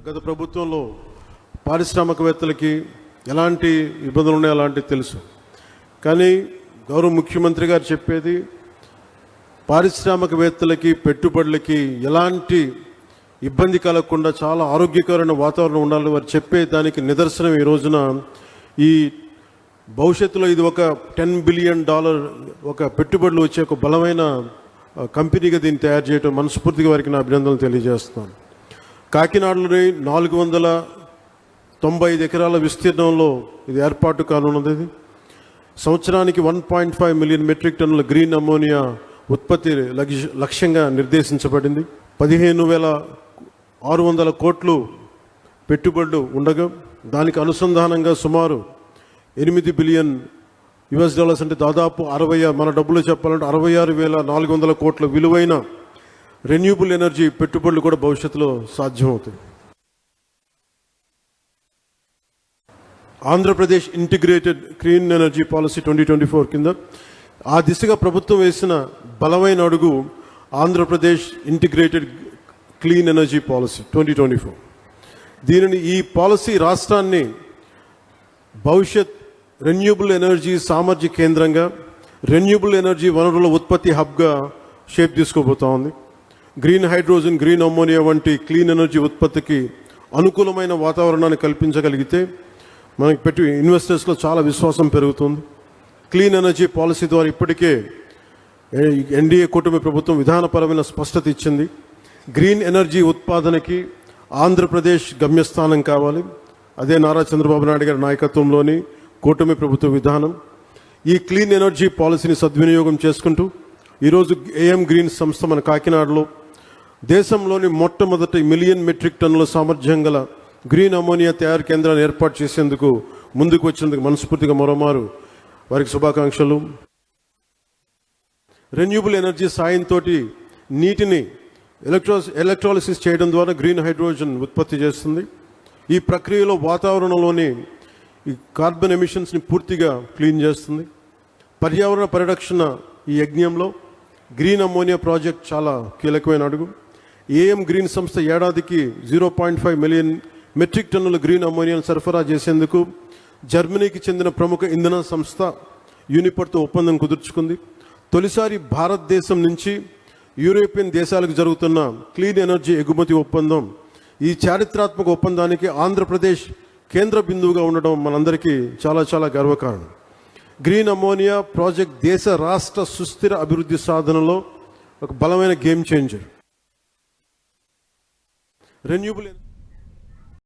గత ప్రభుత్వంలో పారిశ్రామికవేత్తలకి ఎలాంటి ఇబ్బందులు ఉన్నాయో అలాంటివి తెలుసు. కానీ గౌరవ ముఖ్యమంత్రి గారు చెప్పేది పారిశ్రామికవేత్తలకి పెట్టుబడులకి ఎలాంటి ఇబ్బంది కలగకుండా చాలా ఆరోగ్యకరమైన వాతావరణం ఉండాలని వారు చెప్పే దానికి నిదర్శనం ఈ రోజున ఈ భవిష్యత్తులో ఇది ఒక $10 బిలియన్ ఒక పెట్టుబడులు వచ్చే ఒక బలమైన కంపెనీగా దీన్ని తయారు చేయడం మనస్ఫూర్తిగా వారికి నా అభినందనలు తెలియజేస్తున్నాను. కాకినాడలోని 495 ఎకరాల విస్తీర్ణంలో ఇది ఏర్పాటు కానున్నది. సంవత్సరానికి 1.5 మిలియన్ మెట్రిక్ టన్నుల గ్రీన్ అమ్మోనియా ఉత్పత్తి లక్ష్యంగా నిర్దేశించబడింది. 15,600 కోట్లు పెట్టుబడులు ఉండగా దానికి అనుసంధానంగా సుమారు $8 బిలియన్ అంటే దాదాపు 60 మన డబ్బులు చెప్పాలంటే 66,400 కోట్ల విలువైన రెన్యూబుల్ ఎనర్జీ పెట్టుబడులు కూడా భవిష్యత్తులో సాధ్యమవుతాయి. Andhra Pradesh integrated clean energy policy 2024 కింద ఆ దిశగా ప్రభుత్వం వేసిన బలమైన అడుగు Andhra Pradesh integrated clean energy policy 2024. దీనిని ఈ పాలసీ రాష్ట్రాన్ని భవిష్యత్ రెన్యూబుల్ ఎనర్జీ సామర్థ్య కేంద్రంగా రెన్యూబుల్ ఎనర్జీ వనరుల ఉత్పత్తి హబ్గా షేప్ తీసుకోబోతా ఉంది. గ్రీన్ హైడ్రోజన్, గ్రీన్ అమ్మోనియా వంటి క్లీన్ ఎనర్జీ ఉత్పత్తికి అనుకూలమైన వాతావరణాన్ని కల్పించగలిగితే మనకి పెట్టి ఇన్వెస్టర్స్లో చాలా విశ్వాసం పెరుగుతుంది. క్లీన్ ఎనర్జీ పాలసీ ద్వారా ఇప్పటికే ఎన్డీఏ కూటమి ప్రభుత్వం విధానపరమైన స్పష్టత ఇచ్చింది. గ్రీన్ ఎనర్జీ ఉత్పాదనకి ఆంధ్రప్రదేశ్ గమ్యస్థానం కావాలి. అదే నారా చంద్రబాబు నాయుడు గారి నాయకత్వంలోని కూటమి ప్రభుత్వ విధానం. ఈ క్లీన్ ఎనర్జీ పాలసీని సద్వినియోగం చేసుకుంటూ ఈరోజు ఏఎం గ్రీన్ సంస్థ మన కాకినాడలో దేశంలోని మొట్టమొదటి 1 మిలియన్ మెట్రిక్ టన్నుల సామర్థ్యం గల గ్రీన్ అమోనియా తయారు కేంద్రాన్ని ఏర్పాటు చేసేందుకు ముందుకు వచ్చినందుకు మనస్ఫూర్తిగా మరోమారు వారికి శుభాకాంక్షలు. రెన్యూబుల్ ఎనర్జీ సాయంతో నీటిని ఎలక్ట్రాలిసిస్ చేయడం ద్వారా గ్రీన్ హైడ్రోజన్ ఉత్పత్తి చేస్తుంది. ఈ ప్రక్రియలో వాతావరణంలోని ఈ కార్బన్ ఎమిషన్స్ని పూర్తిగా క్లీన్ చేస్తుంది. పర్యావరణ పరిరక్షణ ఈ యజ్ఞంలో గ్రీన్ అమ్మోనియా ప్రాజెక్ట్ చాలా కీలకమైన అడుగు. ఏఎం గ్రీన్ సంస్థ ఏడాదికి 0.5 మిలియన్ మెట్రిక్ టన్నుల గ్రీన్ అమ్మోనియాను సరఫరా చేసేందుకు జర్మనీకి చెందిన ప్రముఖ ఇంధన సంస్థ యూనిపర్తో ఒప్పందం కుదుర్చుకుంది. తొలిసారి భారతదేశం నుంచి యూరోపియన్ దేశాలకు జరుగుతున్న క్లీన్ ఎనర్జీ ఎగుమతి ఒప్పందం. ఈ చారిత్రాత్మక ఒప్పందానికి ఆంధ్రప్రదేశ్ కేంద్ర బిందువుగా ఉండడం మనందరికీ చాలా చాలా గర్వకారణం. గ్రీన్ అమ్మోనియా ప్రాజెక్ట్ దేశ రాష్ట్ర సుస్థిర అభివృద్ధి సాధనలో ఒక బలమైన గేమ్ చేంజర్. రెన్యూబుల్